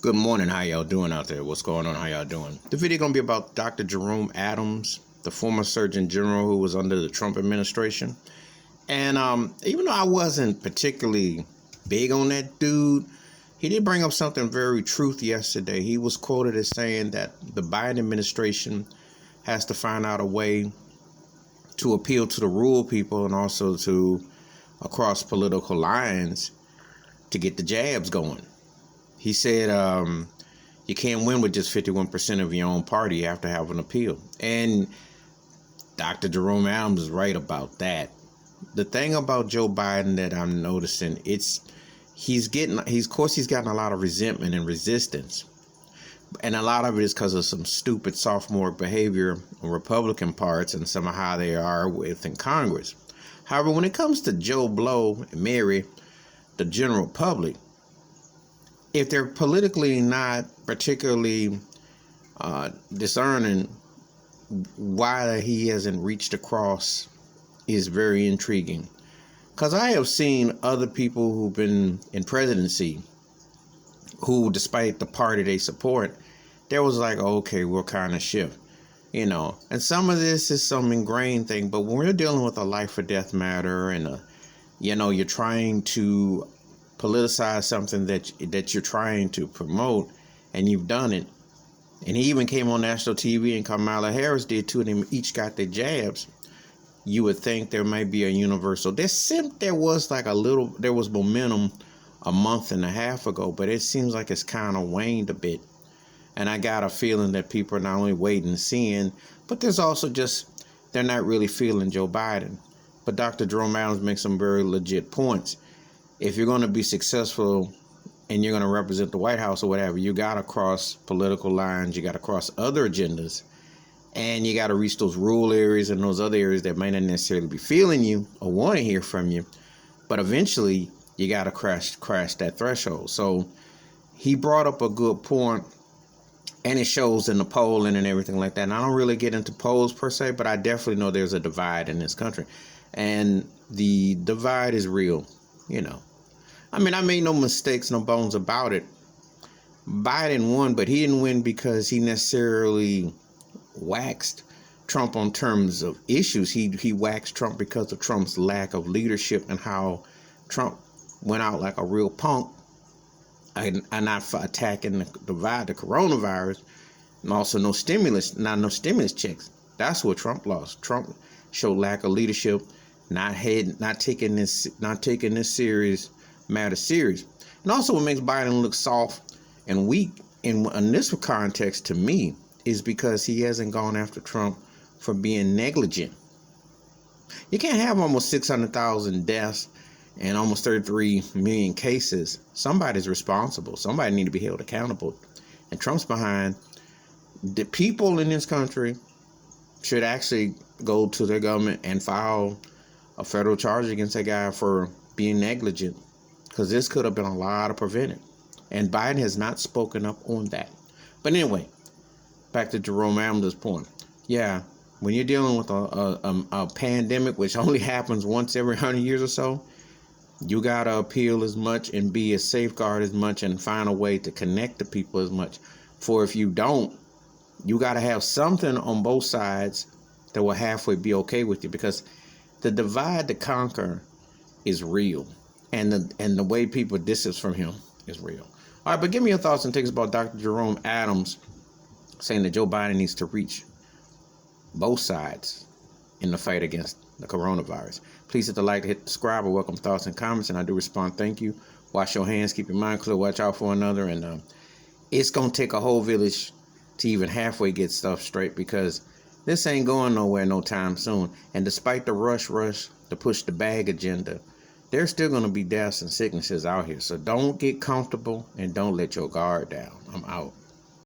Good morning. How y'all doing out there? What's going on? How y'all doing? The video gonna be about Dr. Jerome Adams, the former Surgeon General who was under the Trump administration. And even though I wasn't particularly big on that dude, he did bring up something very truth yesterday. He was quoted as saying that the Biden administration has to find out a way to appeal to the rural people and also to across political lines to get the jabs going. He said you can't win with just 51% of your own party. You have to have an appeal. And Dr. Jerome Adams is right about that. The thing about Joe Biden that I'm noticing, he's gotten a lot of resentment and resistance. And a lot of it is because of some stupid sophomore behavior on Republican parts and some of how they are within Congress. However, when it comes to Joe Blow and Mary, the general public, if they're politically not particularly discerning, why he hasn't reached across is very intriguing. Because I have seen other people who've been in presidency who, despite the party they support, there was like, okay, we'll kind of shift, And some of this is some ingrained thing. But when we're dealing with a life or death matter and, you're trying to politicize something that you're trying to promote, and you've done it. And he even came on national TV, and Kamala Harris did too, and they each got their jabs. You would think there might be a universal. There was momentum a month and a half ago, but it seems like it's kind of waned a bit. And I got a feeling that people are not only waiting and seeing, but there's also just, they're not really feeling Joe Biden. But Dr. Jerome Adams makes some very legit points. If you're going to be successful and you're going to represent the White House or whatever, you got to cross political lines, you got to cross other agendas, and you got to reach those rural areas and those other areas that may not necessarily be feeling you or want to hear from you. But eventually, you got to crash that threshold. So he brought up a good point, and it shows in the polling and everything like that. And I don't really get into polls per se, but I definitely know there's a divide in this country. And the divide is real, I made no mistakes, no bones about it. Biden won, but he didn't win because he necessarily waxed Trump on terms of issues. He waxed Trump because of Trump's lack of leadership and how Trump went out like a real punk and not for attacking the coronavirus, and also no stimulus checks. That's what Trump lost. Trump showed lack of leadership, not taking this matter serious. And also what makes Biden look soft and weak in this context to me is because he hasn't gone after Trump for being negligent. You can't have almost 600,000 deaths and almost 33 million cases. Somebody's responsible. Somebody need to be held accountable. And Trump's behind. The people in this country should actually go to their government and file a federal charge against that guy for being negligent, because this could have been a lot of prevented. And Biden has not spoken up on that. But anyway, back to Jerome Adams' point. Yeah, when you're dealing with a pandemic, which only happens once every 100 years or so, you got to appeal as much and be a safeguard as much and find a way to connect the people as much. For if you don't, you got to have something on both sides that will halfway be okay with you, because the divide to conquer is real. And the way people distance from him is real. All right, but give me your thoughts and takes about Dr. Jerome Adams saying that Joe Biden needs to reach both sides in the fight against the coronavirus. Please hit the like, hit the subscribe, or welcome thoughts and comments, and I do respond. Thank you. Wash your hands, keep your mind clear, watch out for another, and it's going to take a whole village to even halfway get stuff straight, because this ain't going nowhere no time soon. And despite the rush to push the bag agenda, there's still going to be deaths and sicknesses out here. So don't get comfortable and don't let your guard down. I'm out.